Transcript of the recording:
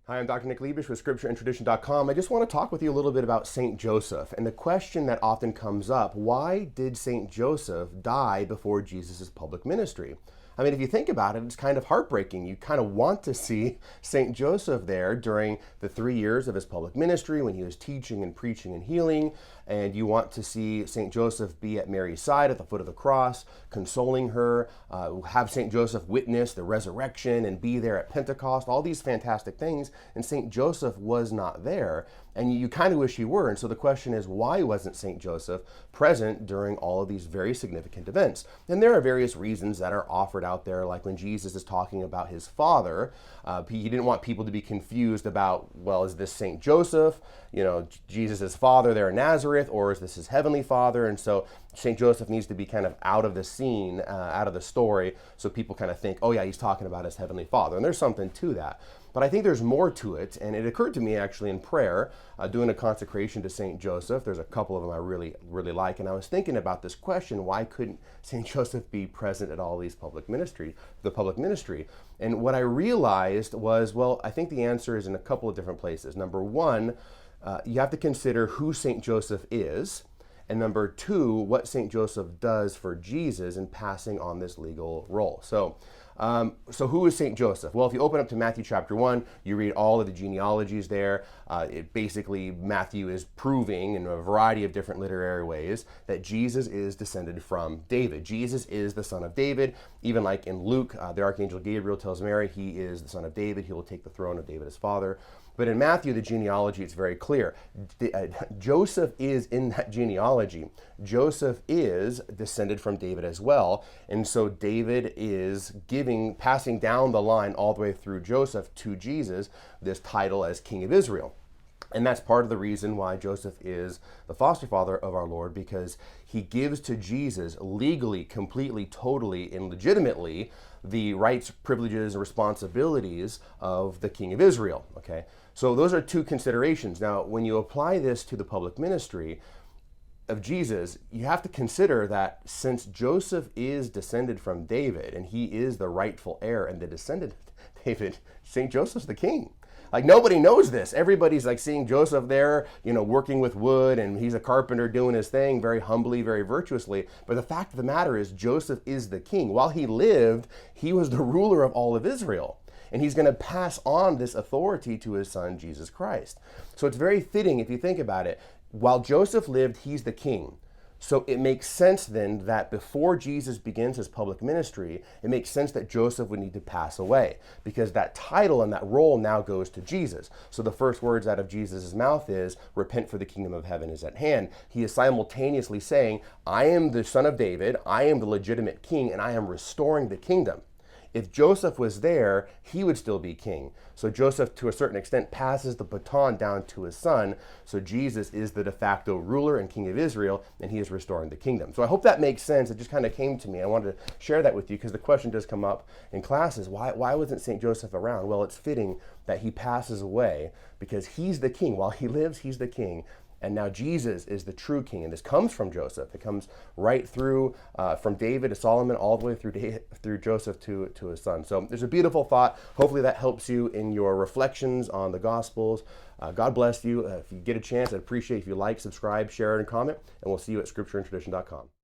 Hi, I'm Dr. Nick Liebisch with scriptureandtradition.com. I just want to talk with you a little bit about St. Joseph and the question that often comes up: why did St. Joseph die before Jesus' public ministry? I mean, if you think about it, it's kind of heartbreaking. You kind of want to see St. Joseph there during the 3 years of his public ministry when he was teaching and preaching and healing, and you want to see St. Joseph be at Mary's side at the foot of the cross, consoling her, have St. Joseph witness the resurrection and be there at Pentecost, all these fantastic things, and St. Joseph was not there, and you kind of wish he were. And so the question is, why wasn't St. Joseph present during all of these very significant events? And there are various reasons that are offered out there, like when Jesus is talking about his father, he didn't want people to be confused about, well, is this St. Joseph, Jesus' father there in Nazareth, or is this his heavenly father? And so St. Joseph needs to be kind of out of the scene, out of the story, so people kind of think, oh yeah, he's talking about his heavenly father. And there's something to that. But I think there's more to it, and it occurred to me actually in prayer, doing a consecration to St. Joseph. There's a couple of them I really like, and I was thinking about this question: why couldn't St. Joseph be present at all these public ministry? And what I realized was, well, I think the answer is in a couple of different places. Number one, you have to consider who St. Joseph is, and number two, what St. Joseph does for Jesus in passing on this legal role. So who is St. Joseph? Well, if you open up to Matthew chapter 1, you read all of the genealogies there. Basically, Matthew is proving in a variety of different literary ways that Jesus is descended from David. Jesus is the son of David. Even like in Luke, the archangel Gabriel tells Mary he is the son of David. He will take the throne of David his father. But in Matthew, the genealogy, it's very clear. Joseph is in that genealogy. Joseph is descended from David as well. And so David is passing down the line all the way through Joseph to Jesus, this title as King of Israel. And that's part of the reason why Joseph is the foster father of our Lord, because he gives to Jesus legally, completely, totally, and legitimately the rights, privileges, and responsibilities of the King of Israel. Okay, so those are two considerations. Now, when you apply this to the public ministry of Jesus, you have to consider that since Joseph is descended from David and he is the rightful heir and the descendant of David, St. Joseph's the king. Like, nobody knows this. Everybody's like seeing Joseph there, working with wood, and he's a carpenter doing his thing very humbly, very virtuously. But the fact of the matter is, Joseph is the king. While he lived, he was the ruler of all of Israel. And he's going to pass on this authority to his son, Jesus Christ. So it's very fitting, if you think about it, while Joseph lived, he's the king. So it makes sense then that before Jesus begins his public ministry, it makes sense that Joseph would need to pass away, because that title and that role now goes to Jesus. So the first words out of Jesus' mouth is, repent, for the kingdom of heaven is at hand. He is simultaneously saying, I am the son of David, I am the legitimate king, and I am restoring the kingdom. If Joseph was there, he would still be king. So Joseph, to a certain extent, passes the baton down to his son. So Jesus is the de facto ruler and king of Israel, and he is restoring the kingdom. So I hope that makes sense. It just kind of came to me. I wanted to share that with you because the question does come up in classes. Why wasn't St. Joseph around? Well, it's fitting that he passes away because he's the king. While he lives, he's the king. And now Jesus is the true king, and this comes from Joseph. It comes right through from David to Solomon, all the way through Joseph to his son. So there's a beautiful thought. Hopefully that helps you in your reflections on the Gospels. God bless you. If you get a chance, I'd appreciate if you like, subscribe, share, and comment. And we'll see you at scriptureandtradition.com.